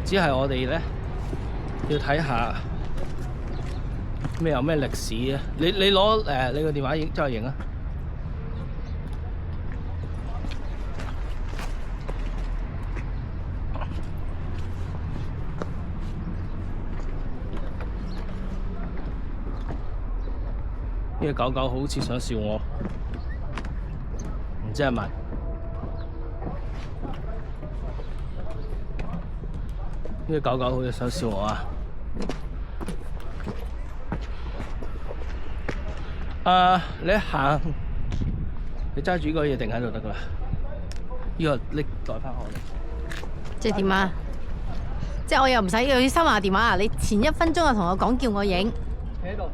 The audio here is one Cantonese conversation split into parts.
只係我哋咧要睇下咩有咩歷史啊！你攞你個電話影再影啊！呢個狗狗好似想笑我，唔知係咪？呢個狗狗好似想笑我啊！你行，你揸住呢個嘢定喺度得噶啦。呢個拎袋翻我嚟。即係點啊？即係我又唔使要收埋電話啊！你前1分鐘就同我講叫我影。企喺度。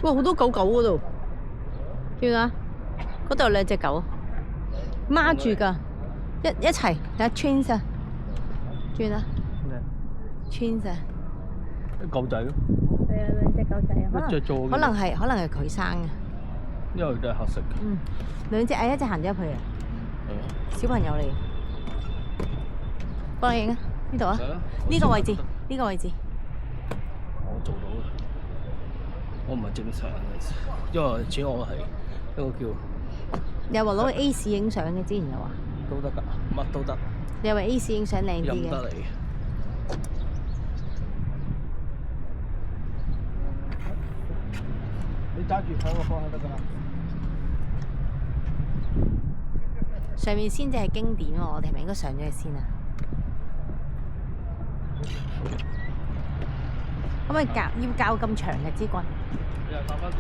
哇！好多狗狗嗰度，見啊！嗰度有2隻狗孖住㗎，一齊睇下 twins 啊！見啊 twins 啊！啲狗仔咯。係啊，2隻狗仔啊，可能係佢生嘅。因為都係黑色嘅。嗯，2隻一隻行咗入去啊！小朋友嚟，幫你影啊！呢度啊，呢個位置，呢個位置。我做到嘅，我唔係正常嘅，因為主要我係一個叫。你話攞 A 市影相嘅，之前又話。都得㗎，乜都得。你話 A 市影相靚啲嘅。任得你。你揸住睇個方向得㗎啦。上面先至係經典喎，我哋係咪應該上咗去先啊？可唔可以要教咁長嘅支棍？你又打翻轉，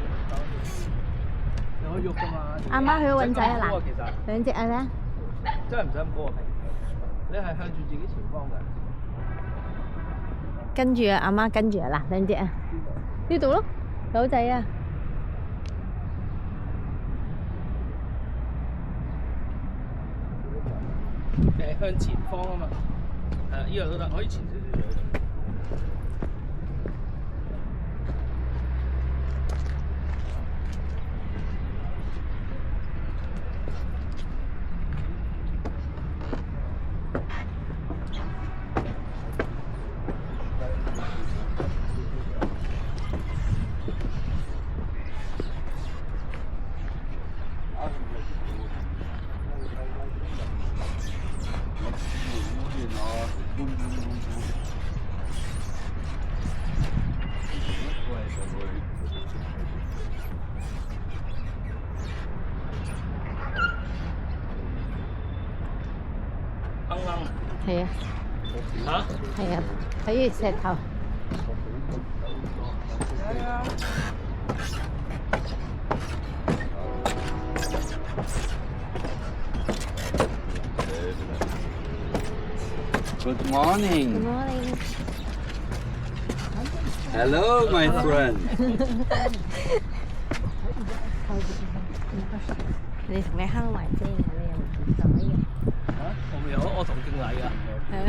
你可以喐㗎嘛？阿媽去揾仔啊嗱，2隻啊咧？真係唔使咁高啊！你係向住自己前方嘅。跟住啊，阿媽跟住啊嗱，2隻啊，呢度咯，狗仔啊！向前方啊嘛，呢個都得，可以前少少喺度。係啊。嚇？係啊，睇住石頭。Good morning. Good morning. Hello, my friend. 你同你敲埋先啊！你又唔見袋嘅。嚇？我未有，我同敬禮㗎。係咩？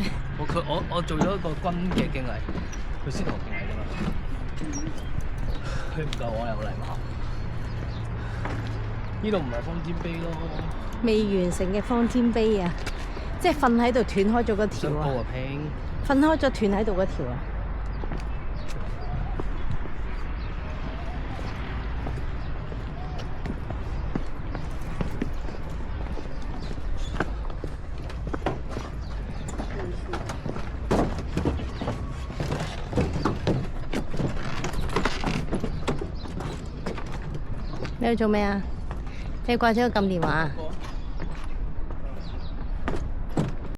我做咗一個軍嘅敬禮，佢先同敬禮㗎嘛。佢唔夠我有禮貌。呢度唔係方尖碑咯。未完成嘅方尖碑啊！即係瞓喺度斷開咗嗰條啊！瞓開咗斷喺度嗰條啊！你去做咩啊？你掛咗個撳電話啊？